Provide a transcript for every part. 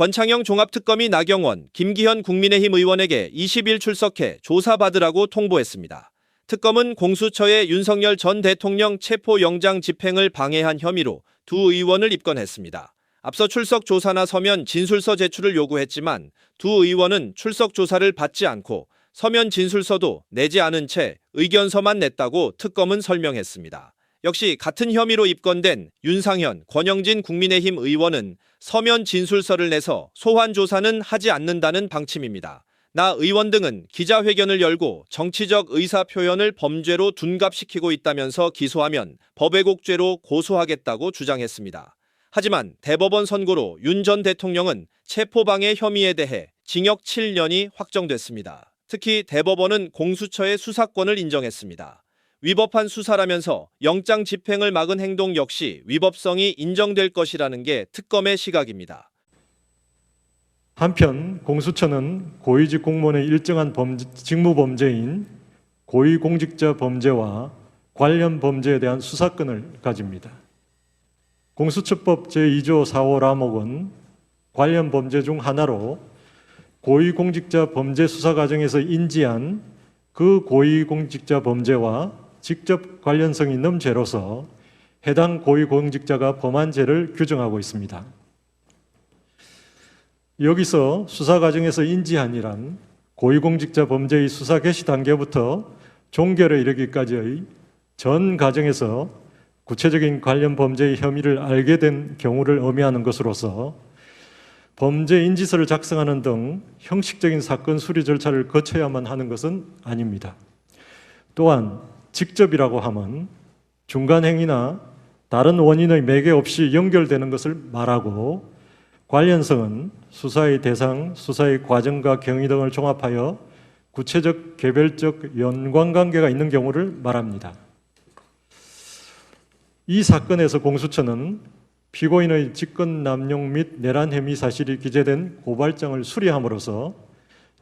권창영 종합특검이 나경원, 김기현 국민의힘 의원에게 20일 출석해 조사받으라고 통보했습니다. 특검은 공수처에 윤석열 전 대통령 체포영장 집행을 방해한 혐의로 두 의원을 입건했습니다. 앞서 출석 조사나 서면 진술서 제출을 요구했지만 두 의원은 출석 조사를 받지 않고 서면 진술서도 내지 않은 채 의견서만 냈다고 특검은 설명했습니다. 역시 같은 혐의로 입건된 윤상현, 권영진 국민의힘 의원은 서면 진술서를 내서 소환 조사는 하지 않는다는 방침입니다. 나 의원 등은 기자회견을 열고 정치적 의사표현을 범죄로 둔갑시키고 있다면서 기소하면 법왜곡죄로 고소하겠다고 주장했습니다. 하지만 대법원 선고로 윤 전 대통령은 체포방해 혐의에 대해 징역 7년이 확정됐습니다. 특히 대법원은 공수처의 수사권을 인정했습니다. 위법한 수사라면서 영장 집행을 막은 행동 역시 위법성이 인정될 것이라는 게 특검의 시각입니다. 한편 공수처는 고위직 공무원의 일정한 직무 범죄인 고위공직자 범죄와 관련 범죄에 대한 수사권을 가집니다. 공수처법 제2조 4호 라목은 관련 범죄 중 하나로 고위공직자 범죄 수사 과정에서 인지한 그 고위공직자 범죄와 직접 관련성이 있는 죄로서 해당 고위공직자가 범한 죄를 규정하고 있습니다. 여기서 수사 과정에서 인지한이란 고위공직자 범죄의 수사 개시 단계부터 종결에 이르기까지의 전 과정에서 구체적인 관련 범죄의 혐의를 알게 된 경우를 의미하는 것으로서 범죄 인지서를 작성하는 등 형식적인 사건 수리 절차를 거쳐야만 하는 것은 아닙니다. 또한 직접이라고 함은 중간 행위나 다른 원인의 매개 없이 연결되는 것을 말하고 관련성은 수사의 대상, 수사의 과정과 경위 등을 종합하여 구체적, 개별적 연관관계가 있는 경우를 말합니다. 이 사건에서 공수처는 피고인의 직권남용 및 내란 혐의 사실이 기재된 고발장을 수리함으로써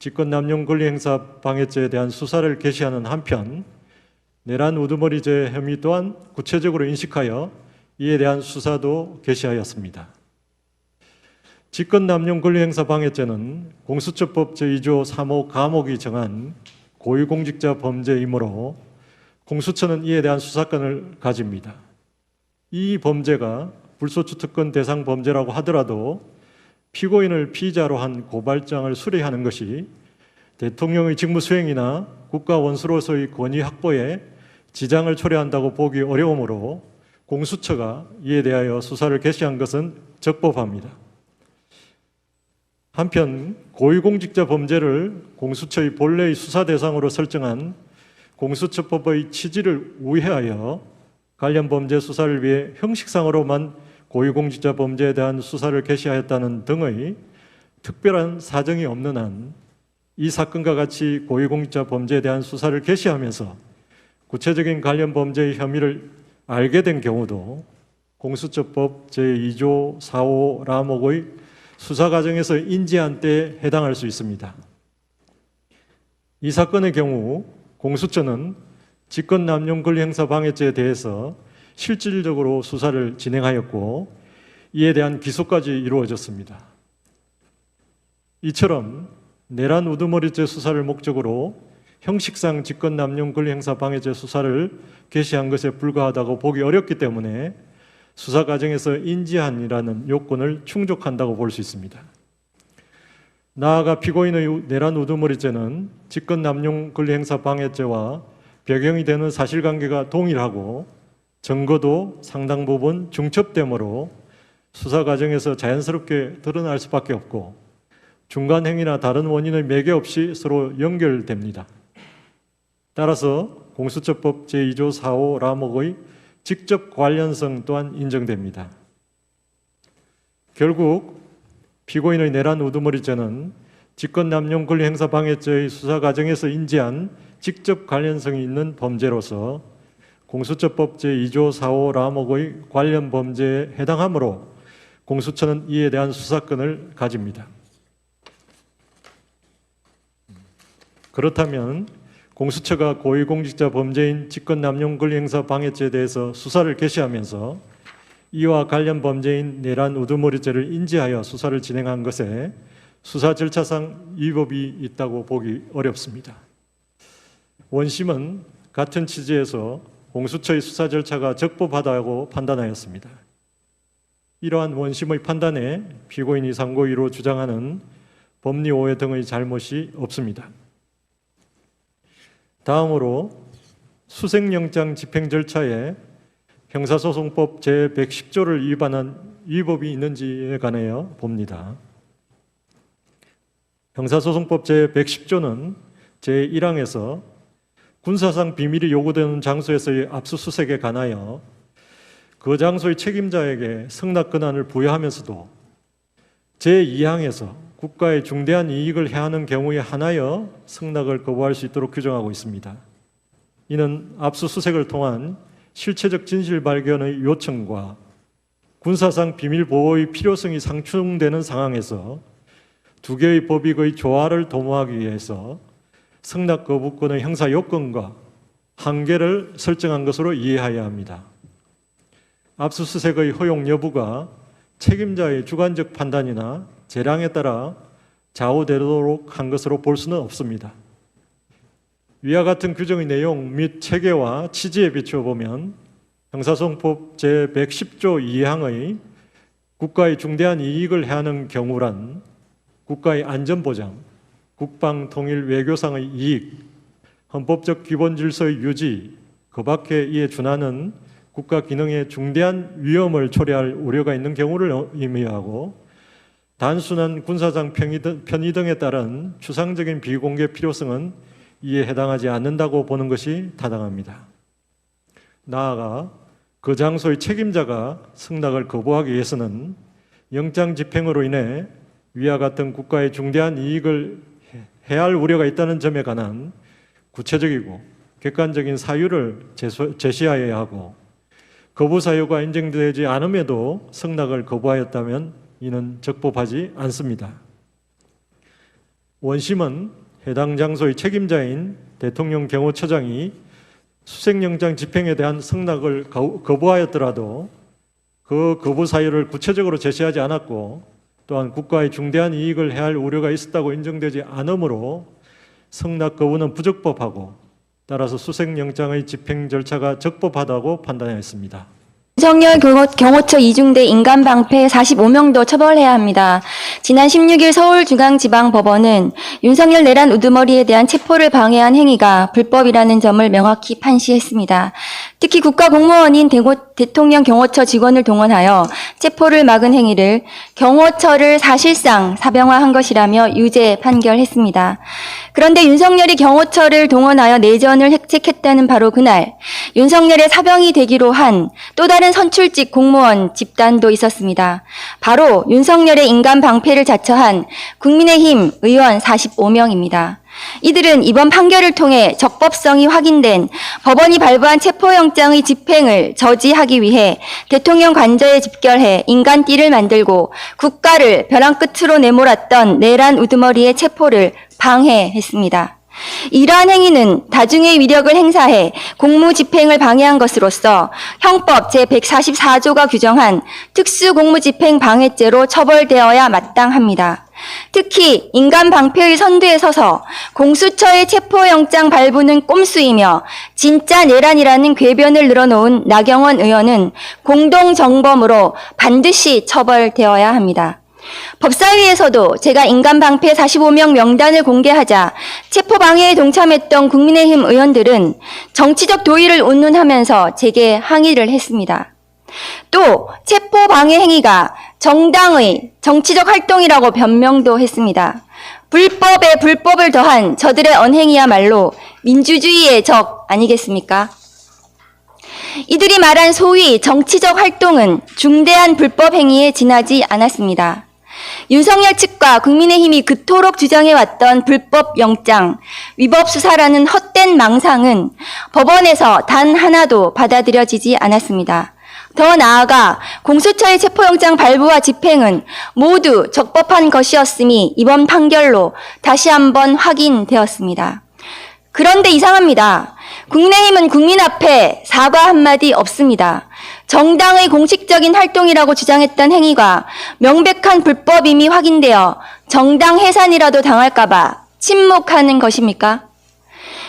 직권남용 권리행사 방해죄에 대한 수사를 개시하는 한편 내란 우두머리죄 혐의 또한 구체적으로 인식하여 이에 대한 수사도 개시하였습니다. 직권남용 권리행사 방해죄는 공수처법 제2조 3호 가목이 정한 고위공직자 범죄이므로 공수처는 이에 대한 수사권을 가집니다. 이 범죄가 불소추 특권 대상 범죄라고 하더라도 피고인을 피의자로 한 고발장을 수리하는 것이 대통령의 직무 수행이나 국가 원수로서의 권위 확보에 지장을 초래한다고 보기 어려우므로 공수처가 이에 대하여 수사를 개시한 것은 적법합니다. 한편 고위공직자 범죄를 공수처의 본래의 수사 대상으로 설정한 공수처법의 취지를 우회하여 관련 범죄 수사를 위해 형식상으로만 고위공직자 범죄에 대한 수사를 개시하였다는 등의 특별한 사정이 없는 한 이 사건과 같이 고위공직자 범죄에 대한 수사를 개시하면서 구체적인 관련 범죄의 혐의를 알게 된 경우도 공수처법 제2조 4호 라목의 수사 과정에서 인지한 때에 해당할 수 있습니다. 이 사건의 경우 공수처는 직권남용 권리행사 방해죄에 대해서 실질적으로 수사를 진행하였고 이에 대한 기소까지 이루어졌습니다. 이처럼 내란 우두머리죄 수사를 목적으로 형식상 직권남용 권리행사 방해죄 수사를 개시한 것에 불과하다고 보기 어렵기 때문에 수사 과정에서 인지한이라는 요건을 충족한다고 볼 수 있습니다. 나아가 피고인의 내란 우두머리죄는 직권남용 권리행사 방해죄와 배경이 되는 사실관계가 동일하고 증거도 상당 부분 중첩되므로 수사 과정에서 자연스럽게 드러날 수밖에 없고 중간 행위나 다른 원인의 매개 없이 서로 연결됩니다. 따라서 공수처법 제2조 4호 라목의 직접 관련성 또한 인정됩니다. 결국 피고인의 내란 우두머리죄는 직권남용 권리행사 방해죄의 수사 과정에서 인지한 직접 관련성이 있는 범죄로서 공수처법 제2조 4호 라목의 관련 범죄에 해당하므로 공수처는 이에 대한 수사권을 가집니다. 그렇다면 공수처가 고위공직자 범죄인 직권남용 권리행사 방해죄에 대해서 수사를 개시하면서 이와 관련 범죄인 내란 우두머리죄를 인지하여 수사를 진행한 것에 수사 절차상 위법이 있다고 보기 어렵습니다. 원심은 같은 취지에서 공수처의 수사 절차가 적법하다고 판단하였습니다. 이러한 원심의 판단에 피고인이 상고위로 주장하는 법리 오해 등의 잘못이 없습니다. 다음으로 수색영장 집행 절차에 형사소송법 제110조를 위반한 위법이 있는지에 관하여 봅니다. 형사소송법 제110조는 제1항에서 군사상 비밀이 요구되는 장소에서의 압수수색에 관하여 그 장소의 책임자에게 승낙 권한을 부여하면서도 제2항에서 국가의 중대한 이익을 해하는 경우에 한하여 승낙을 거부할 수 있도록 규정하고 있습니다. 이는 압수수색을 통한 실체적 진실 발견의 요청과 군사상 비밀 보호의 필요성이 상충되는 상황에서 두 개의 법익의 조화를 도모하기 위해서 승낙 거부권의 형사 요건과 한계를 설정한 것으로 이해해야 합니다. 압수수색의 허용 여부가 책임자의 주관적 판단이나 재량에 따라 좌우되도록 한 것으로 볼 수는 없습니다. 위와 같은 규정의 내용 및 체계와 취지에 비추어 보면 형사소송법 제110조 2항의 국가의 중대한 이익을 해하는 경우란 국가의 안전보장, 국방, 통일, 외교상의 이익, 헌법적 기본 질서의 유지, 그 밖에 이에 준하는 국가 기능에 중대한 위험을 초래할 우려가 있는 경우를 의미하고 단순한 군사상 편의 등에 따른 추상적인 비공개 필요성은 이에 해당하지 않는다고 보는 것이 타당합니다. 나아가 그 장소의 책임자가 승낙을 거부하기 위해서는 영장 집행으로 인해 위와 같은 국가의 중대한 이익을 해할 우려가 있다는 점에 관한 구체적이고 객관적인 사유를 제시하여야 하고 거부 사유가 인정되지 않음에도 승낙을 거부하였다면 이는 적법하지 않습니다. 원심은 해당 장소의 책임자인 대통령 경호처장이 수색영장 집행에 대한 승낙을 거부하였더라도 그 거부 사유를 구체적으로 제시하지 않았고 또한 국가의 중대한 이익을 해할 우려가 있었다고 인정되지 않으므로 승낙 거부는 부적법하고 따라서 수색영장의 집행 절차가 적법하다고 판단하였습니다. 윤석열 경호처 이중대 인간방패 45명도 처벌해야 합니다. 지난 16일 서울중앙지방법원은 윤석열 내란 우두머리에 대한 체포를 방해한 행위가 불법이라는 점을 명확히 판시했습니다. 특히 국가공무원인 대통령 경호처 직원을 동원하여 체포를 막은 행위를 경호처를 사실상 사병화한 것이라며 유죄 판결했습니다. 그런데 윤석열이 경호처를 동원하여 내전을 획책했다는 바로 그날 윤석열의 사병이 되기로 한 또 다른 선출직 공무원 집단도 있었습니다. 바로 윤석열의 인간 방패를 자처한 국민의힘 의원 45명입니다. 이들은 이번 판결을 통해 적법성이 확인된 법원이 발부한 체포영장의 집행을 저지하기 위해 대통령 관저에 집결해 인간띠를 만들고 국가를 벼랑 끝으로 내몰았던 내란 우두머리의 체포를 방해했습니다. 이러한 행위는 다중의 위력을 행사해 공무집행을 방해한 것으로서 형법 제144조가 규정한 특수공무집행 방해죄로 처벌되어야 마땅합니다. 특히 인간방패의 선두에 서서 공수처의 체포영장 발부는 꼼수이며 진짜 내란이라는 궤변을 늘어놓은 나경원 의원은 공동정범으로 반드시 처벌되어야 합니다. 법사위에서도 제가 인간방패 45명 명단을 공개하자 체포방해에 동참했던 국민의힘 의원들은 정치적 도의를 운운하면서 제게 항의를 했습니다. 또 체포방해 행위가 정당의 정치적 활동이라고 변명도 했습니다. 불법에 불법을 더한 저들의 언행이야말로 민주주의의 적 아니겠습니까? 이들이 말한 소위 정치적 활동은 중대한 불법 행위에 지나지 않았습니다. 윤석열 측과 국민의힘이 그토록 주장해왔던 불법 영장, 위법 수사라는 헛된 망상은 법원에서 단 하나도 받아들여지지 않았습니다. 더 나아가 공수처의 체포영장 발부와 집행은 모두 적법한 것이었음이 이번 판결로 다시 한번 확인되었습니다. 그런데 이상합니다. 국민의힘은 국민 앞에 사과 한마디 없습니다. 정당의 공식적인 활동이라고 주장했던 행위가 명백한 불법임이 확인되어 정당 해산이라도 당할까봐 침묵하는 것입니까?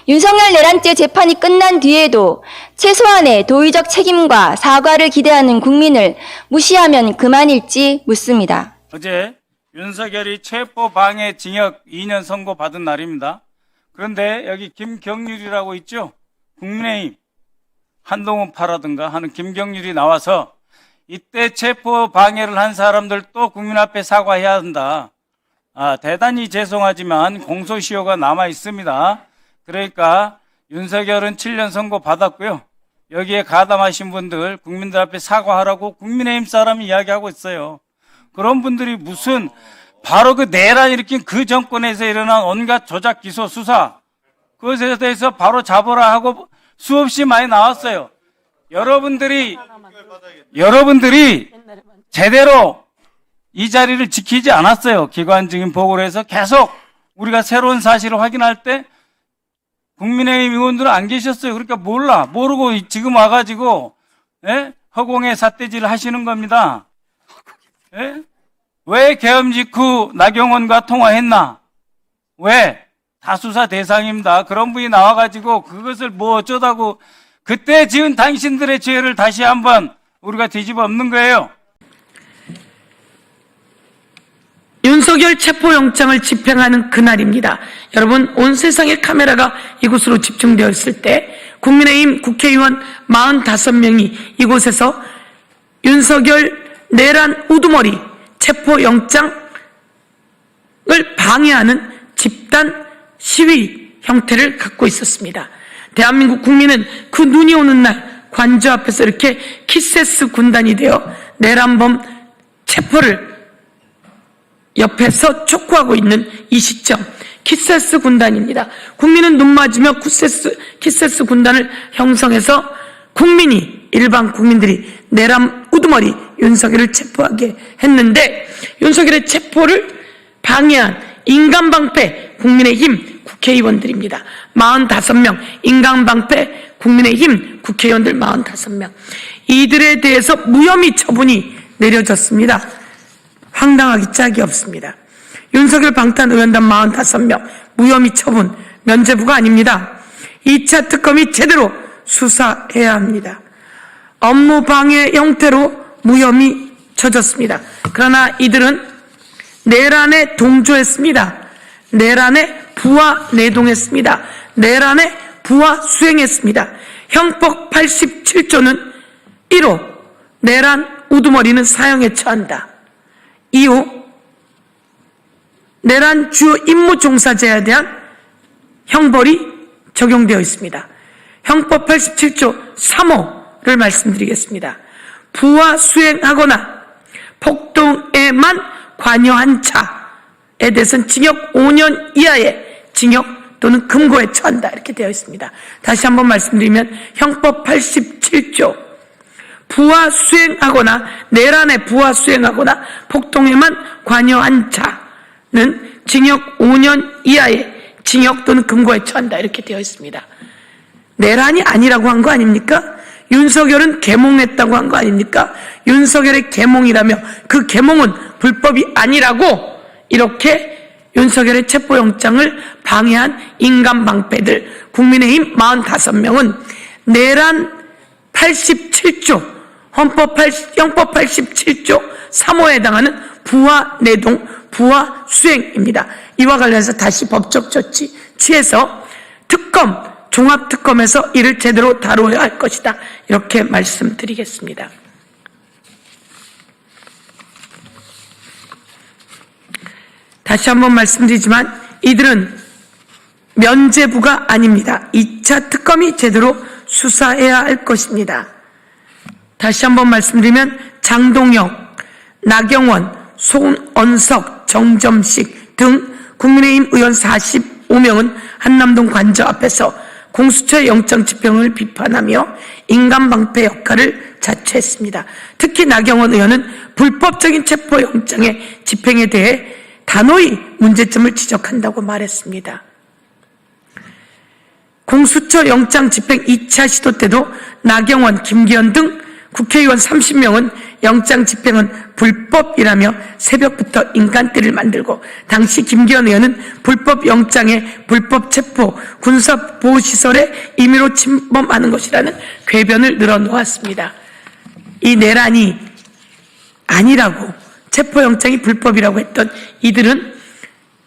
윤석열 내란죄 재판이 끝난 뒤에도 최소한의 도의적 책임과 사과를 기대하는 국민을 무시하면 그만일지 묻습니다. 어제 윤석열이 체포방해 징역 2년 선고받은 날입니다. 그런데 여기 김경률이라고 있죠? 국민의힘 한동훈파라든가 하는 김경률이 나와서 이때 체포방해를 한 사람들 또 국민 앞에 사과해야 한다. 대단히 죄송하지만 공소시효가 남아 있습니다. 그러니까 윤석열은 7년 선고 받았고요. 여기에 가담하신 분들 국민들 앞에 사과하라고 국민의힘 사람이 이야기하고 있어요. 그런 분들이 무슨 바로 그 내란 일으킨 그 정권에서 일어난 온갖 조작 기소 수사 그것에 대해서 바로 잡으라 하고 수없이 많이 나왔어요. 여러분들이 제대로 이 자리를 지키지 않았어요. 기관 증인 보고를 해서 계속 우리가 새로운 사실을 확인할 때 국민의힘 의원들은 안 계셨어요. 그러니까 모르고 지금 와가지고 허공에 삿대질을 하시는 겁니다. 왜 계엄 직후 나경원과 통화했나? 왜? 다 수사 대상입니다. 그런 분이 나와가지고 그것을 뭐 어쩌다고 그때 지은 당신들의 죄를 다시 한번 우리가 뒤집어 엎는 거예요. 윤석열 체포영장을 집행하는 그날입니다. 여러분, 온 세상의 카메라가 이곳으로 집중되어 있을 때 국민의힘 국회의원 45명이 이곳에서 윤석열 내란 우두머리 체포영장을 방해하는 집단 시위 형태를 갖고 있었습니다. 대한민국 국민은 그 눈이 오는 날 관저 앞에서 이렇게 키세스 군단이 되어 내란범 체포를 옆에서 촉구하고 있는 이 시점, 키세스 군단입니다. 국민은 눈 맞으며 키세스 군단을 형성해서 일반 국민들이 내란 우두머리 윤석열을 체포하게 했는데 윤석열의 체포를 방해한 인간방패 국민의힘 국회의원들입니다. 45명, 인간방패 국민의힘 국회의원들 45명. 이들에 대해서 무혐의 처분이 내려졌습니다. 황당하기 짝이 없습니다. 윤석열 방탄의원단 45명 무혐의 처분, 면죄부가 아닙니다. 2차 특검이 제대로 수사해야 합니다. 업무 방해 형태로 무혐의 쳐졌습니다. 그러나 이들은 내란에 동조했습니다. 내란에 부하 내동했습니다. 내란에 부하 수행했습니다. 형법 87조는 1호 내란 우두머리는 사형에 처한다. 2호 내란 주요 임무 종사자에 대한 형벌이 적용되어 있습니다. 형법 87조 3호를 말씀드리겠습니다. 부하 수행하거나 폭동에만 관여한 자에 대해서는 징역 5년 이하의 징역 또는 금고에 처한다 이렇게 되어 있습니다. 다시 한번 말씀드리면 형법 87조 부하 수행하거나 내란에 부하 수행하거나 폭동에만 관여한 자는 징역 5년 이하의 징역 또는 금고에 처한다 이렇게 되어 있습니다. 내란이 아니라고 한 거 아닙니까? 윤석열은 계몽했다고 한 거 아닙니까? 윤석열의 계몽이라며 그 계몽은 불법이 아니라고 이렇게 윤석열의 체포영장을 방해한 인간방패들 국민의힘 45명은 내란 87조 형법 87조 3호에 해당하는 부하 내동, 부하 수행입니다. 이와 관련해서 다시 법적 조치 취해서 종합특검에서 이를 제대로 다뤄야 할 것이다. 이렇게 말씀드리겠습니다. 다시 한번 말씀드리지만 이들은 면죄부가 아닙니다. 2차 특검이 제대로 수사해야 할 것입니다. 다시 한번 말씀드리면 장동혁, 나경원, 손언석, 정점식 등 국민의힘 의원 45명은 한남동 관저 앞에서 공수처의 영장 집행을 비판하며 인간방패 역할을 자처했습니다. 특히 나경원 의원은 불법적인 체포영장의 집행에 대해 단호히 문제점을 지적한다고 말했습니다. 공수처 영장 집행 2차 시도 때도 나경원, 김기현 등 국회의원 30명은 영장 집행은 불법이라며 새벽부터 인간띠를 만들고 당시 김기현 의원은 불법 영장에 불법 체포, 군사보호시설에 임의로 침범하는 것이라는 궤변을 늘어놓았습니다. 이 내란이 아니라고 체포영장이 불법이라고 했던 이들은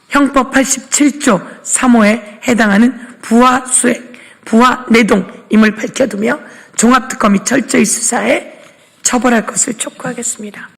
형법 87조 3호에 해당하는 부하수행, 부하내동임을 밝혀두며 종합특검이 철저히 수사해 처벌할 것을 촉구하겠습니다.